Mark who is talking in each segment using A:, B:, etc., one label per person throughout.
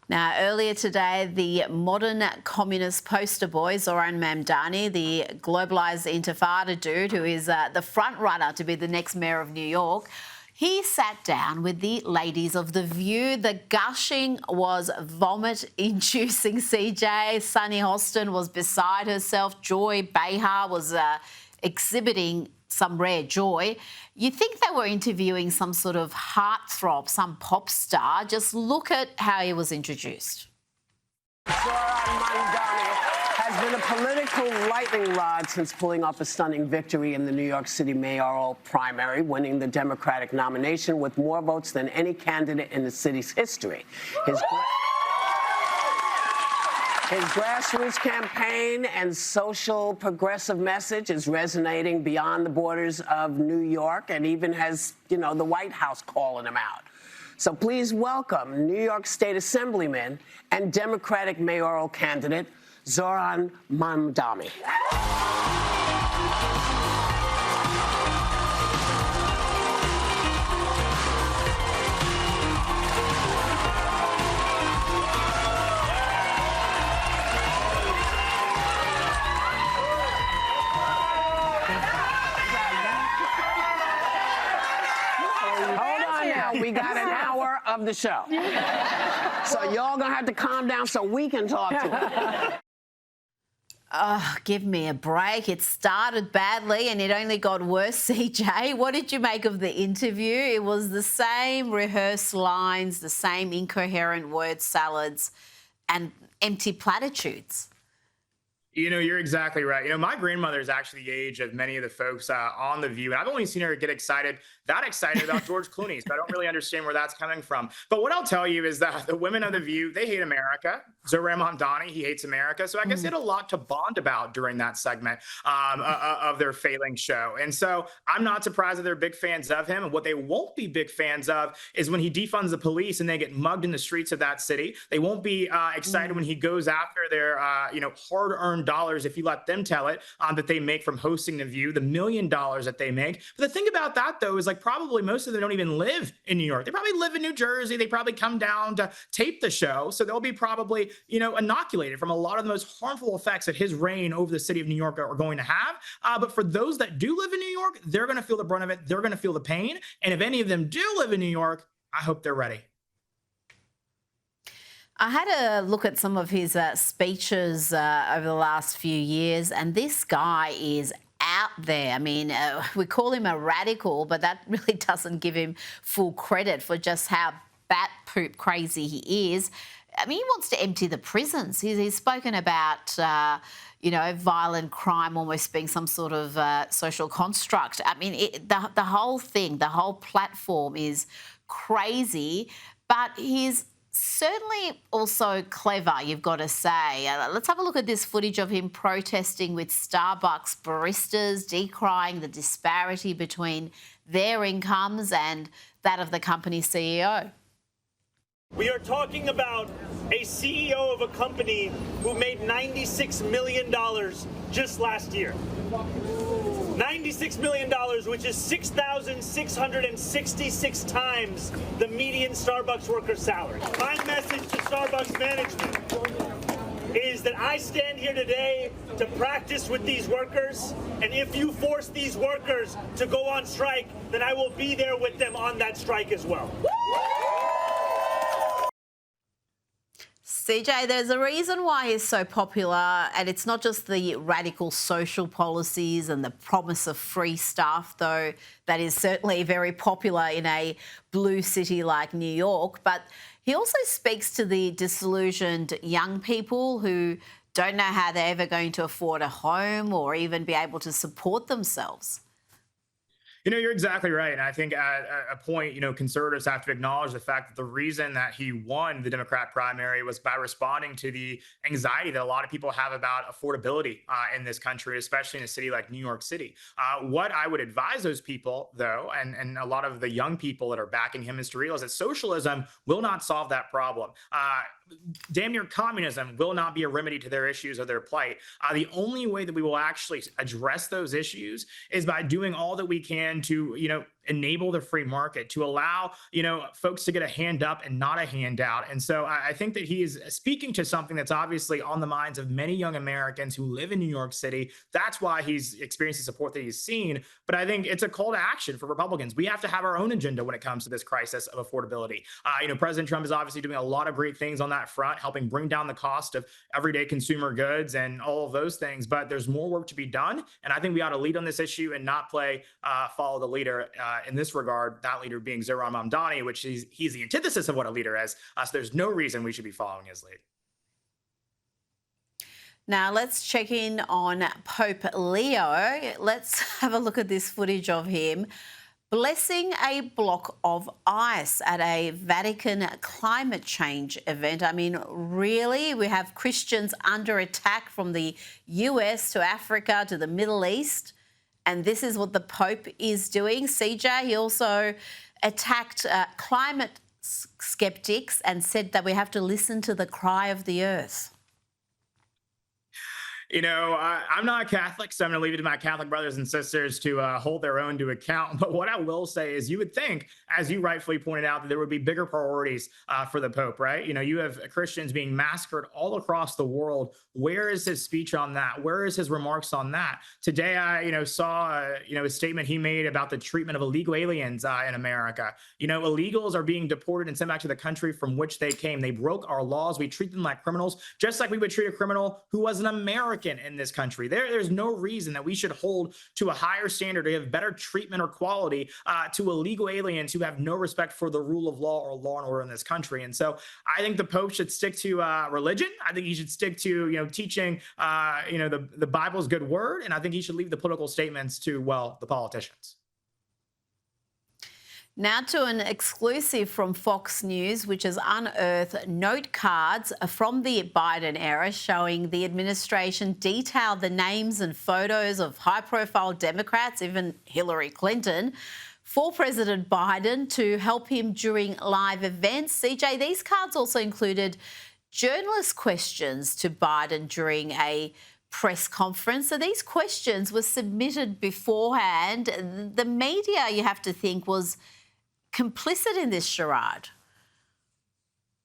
A: Now, earlier today, the modern communist poster boy, Zohran Mamdani, the globalised intifada dude who is the front runner to be the next mayor of New York, he sat down with the ladies of The View. The gushing was vomit-inducing, CJ. Sunny Hostin was beside herself. Joy Behar was exhibiting some rare joy. You'd think they were interviewing some sort of heartthrob, some pop star. Just look at how he was introduced.
B: Zohran Mamdani has been a political lightning rod since pulling off a stunning victory in the New York City mayoral primary, winning the Democratic nomination with more votes than any candidate in the city's history. His grassroots campaign and social progressive message is resonating beyond the borders of New York and even has, the White House calling him out. So please welcome New York State Assemblyman and Democratic mayoral candidate, Zohran Mamdani. We got an hour of the show. So y'all gonna have to calm down so we can talk to him.
A: Oh, give me a break. It started badly and it only got worse, CJ. What did you make of the interview? It was the same rehearsed lines, the same incoherent word salads and empty platitudes.
C: You're exactly right. My grandmother is actually the age of many of the folks on The View. And I've only seen her get that excited about George Clooney. So I don't really understand where that's coming from. But what I'll tell you is that the women of The View, they hate America. Zohran Mamdani, he hates America. So I guess they had a lot to bond about during that segment of their failing show. And so I'm not surprised that they're big fans of him. And what they won't be big fans of is when he defunds the police and they get mugged in the streets of that city. They won't be excited when he goes after their, hard-earned dollars, if you let them tell it, that they make from hosting The View, the $1 million that they make. But the thing about that, though, is probably most of them don't even live in New York. They probably live in New Jersey. They probably come down to tape the show. So they'll be probably, inoculated from a lot of the most harmful effects that his reign over the city of New York are going to have. But for those that do live in New York, they're going to feel the brunt of it. They're going to feel the pain. And if any of them do live in New York, I hope they're ready.
A: I had a look at some of his speeches over the last few years, and this guy is out there. I mean, we call him a radical, but that really doesn't give him full credit for just how bat poop crazy he is. I mean, he wants to empty the prisons. He's spoken about, violent crime almost being some sort of social construct. I mean, the whole thing, the whole platform is crazy, but he's certainly also clever, you've got to say. Let's have a look at this footage of him protesting with Starbucks baristas, decrying the disparity between their incomes and that of the company's CEO.
D: We are talking about a CEO of a company who made $96 million just last year. $96 million, which is 6,666 times the median Starbucks worker's salary. My message to Starbucks management is that I stand here today to practice with these workers, and if you force these workers to go on strike, then I will be there with them on that strike as well.
A: CJ, there's a reason why he's so popular, and it's not just the radical social policies and the promise of free stuff, though that is certainly very popular in a blue city like New York, but he also speaks to the disillusioned young people who don't know how they're ever going to afford a home or even be able to support themselves.
C: You're exactly right. And I think at a point, conservatives have to acknowledge the fact that the reason that he won the Democrat primary was by responding to the anxiety that a lot of people have about affordability in this country, especially in a city like New York City. What I would advise those people, though, and a lot of the young people that are backing him, is to realize that socialism will not solve that problem. Damn near communism will not be a remedy to their issues or their plight. The only way that we will actually address those issues is by doing all that we can to, enable the free market, to allow, folks to get a hand up and not a handout. And so I think that he is speaking to something that's obviously on the minds of many young Americans who live in New York City. That's why he's experienced the support that he's seen. But I think it's a call to action for Republicans. We have to have our own agenda when it comes to this crisis of affordability. President Trump is obviously doing a lot of great things on that front, helping bring down the cost of everyday consumer goods and all of those things. But there's more work to be done. And I think we ought to lead on this issue and not follow the leader in this regard, that leader being Zohran Mamdani, which he's the antithesis of what a leader is. So there's no reason we should be following his lead.
A: Now let's check in on Pope Leo. Let's have a look at this footage of him blessing a block of ice at a Vatican climate change event. I mean, really? We have Christians under attack from the US to Africa to the Middle East, and this is what the Pope is doing. CJ, he also attacked climate skeptics and said that we have to listen to the cry of the earth.
C: I'm not Catholic, so I'm going to leave it to my Catholic brothers and sisters to hold their own to account. But what I will say is you would think, as you rightfully pointed out, that there would be bigger priorities for the Pope, right? You have Christians being massacred all across the world. Where is his speech on that? Where is his remarks on that? Today, I, saw, a statement he made about the treatment of illegal aliens in America. Illegals are being deported and sent back to the country from which they came. They broke our laws. We treat them like criminals, just like we would treat a criminal who was an American in this country. There's no reason that we should hold to a higher standard to give better treatment or quality to illegal aliens who have no respect for the rule of law or law and order in this country. And so I think the Pope should stick to religion. I think he should stick to, teaching, the Bible's good word. And I think he should leave the political statements to, the politicians.
A: Now to an exclusive from Fox News, which has unearthed note cards from the Biden era showing the administration detailed the names and photos of high-profile Democrats, even Hillary Clinton, for President Biden to help him during live events. CJ, these cards also included journalist questions to Biden during a press conference. So these questions were submitted beforehand. The media, you have to think, was complicit in this charade.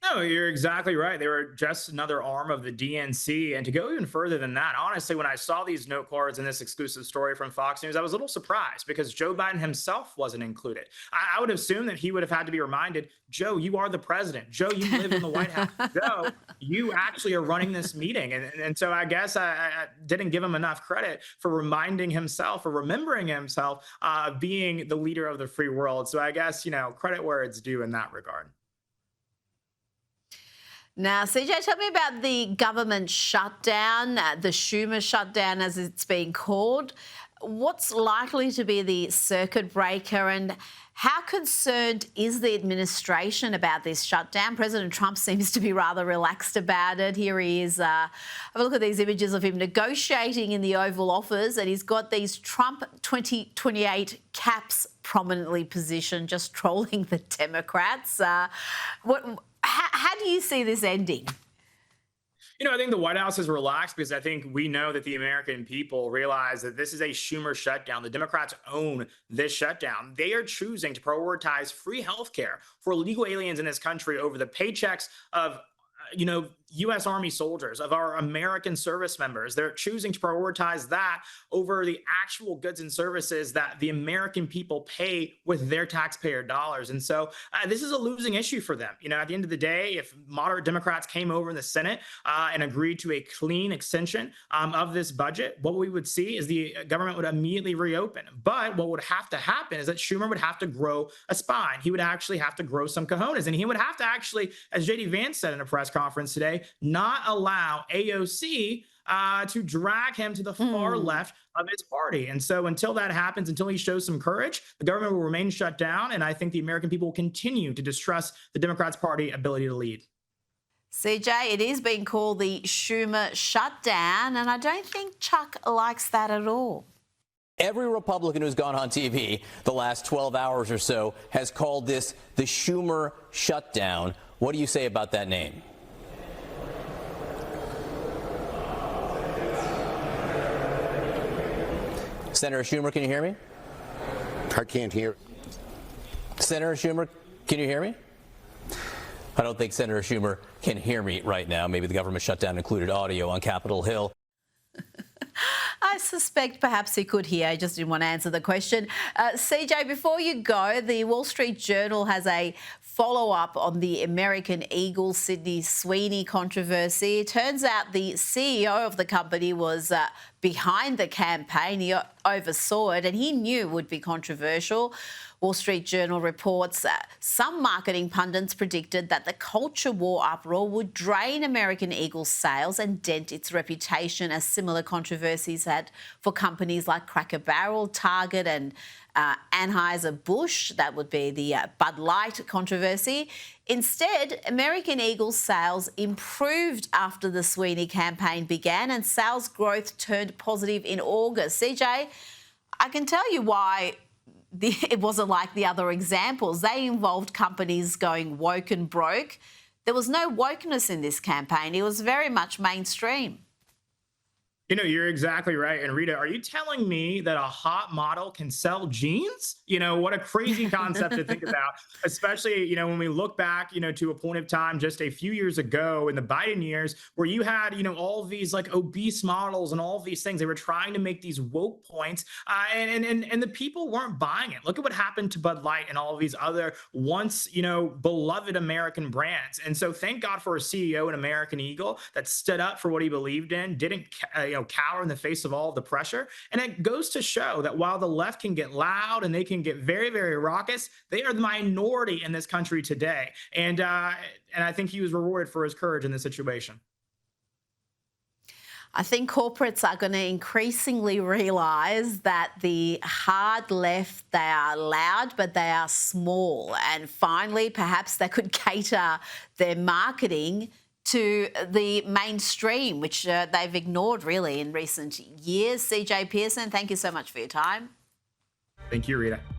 C: No, you're exactly right. They were just another arm of the DNC. And to go even further than that, honestly, when I saw these note cards in this exclusive story from Fox News, I was a little surprised because Joe Biden himself wasn't included. I would assume that he would have had to be reminded, Joe, you are the president. Joe, you live in the White House. Joe, you actually are running this meeting. And so I guess I didn't give him enough credit for reminding himself or remembering himself being the leader of the free world. So I guess, credit where it's due in that regard.
A: Now, CJ, tell me about the government shutdown, the Schumer shutdown as it's being called. What's likely to be the circuit breaker and how concerned is the administration about this shutdown? President Trump seems to be rather relaxed about it. Here he is. Have a look at these images of him negotiating in the Oval Office, and he's got these Trump 2028 caps prominently positioned, just trolling the Democrats. How do you see this ending?
C: I think the White House is relaxed because I think we know that the American people realize that this is a Schumer shutdown. The Democrats own this shutdown. They are choosing to prioritize free health care for illegal aliens in this country over the paychecks of U.S. Army soldiers, of our American service members. They're choosing to prioritize that over the actual goods and services that the American people pay with their taxpayer dollars. And so this is a losing issue for them. At the end of the day, if moderate Democrats came over in the Senate and agreed to a clean extension of this budget, what we would see is the government would immediately reopen. But what would have to happen is that Schumer would have to grow a spine. He would actually have to grow some cojones. And he would have to actually, as J.D. Vance said in a press conference today, not allow AOC to drag him to the far left of his party. And so until that happens, until he shows some courage, the government will remain shut down. And I think the American people will continue to distrust the Democrats' party ability to lead.
A: CJ, it is being called the Schumer shutdown, and I don't think Chuck likes that at all.
E: Every Republican who's gone on TV the last 12 hours or so has called this the Schumer shutdown. What do you say about that name? Senator Schumer, can you hear me?
F: I can't hear.
E: Senator Schumer, can you hear me? I don't think Senator Schumer can hear me right now. Maybe the government shutdown included audio on Capitol Hill.
A: I suspect perhaps he could hear. I just didn't want to answer the question. CJ, before you go, the Wall Street Journal has a follow-up on the American Eagle Sydney Sweeney controversy. It turns out the CEO of the company was behind the campaign. He oversaw it and he knew it would be controversial. Wall Street Journal reports some marketing pundits predicted that the culture war uproar would drain American Eagle's sales and dent its reputation, as similar controversies had for companies like Cracker Barrel, Target and Anheuser-Busch. That would be the Bud Light controversy. Instead, American Eagle's sales improved after the Sweeney campaign began and sales growth turned positive in August. CJ, I can tell you why it wasn't like the other examples. They involved companies going woke and broke. There was no wokeness in this campaign. It was very much mainstream.
C: You know, you're exactly right. And Rita, are you telling me that a hot model can sell jeans? You know, what a crazy concept to think about, especially, you know, when we look back, you know, to a point of time just a few years ago in the Biden years where you had, you know, all of these like obese models and all of these things. They were trying to make these woke points and the people weren't buying it. Look at what happened to Bud Light and all of these other once, you know, beloved American brands. And so thank God for a CEO in American Eagle that stood up for what he believed in, didn't, cower in the face of all of the pressure. And it goes to show that while the left can get loud and they can get very, very raucous, they are the minority in this country today. And I think he was rewarded for his courage in this situation.
A: I think corporates are going to increasingly realise that the hard left, they are loud, but they are small. And finally, perhaps they could cater their marketing to the mainstream, which they've ignored really in recent years. CJ Pearson, thank you so much for your time.
C: Thank you, Rita.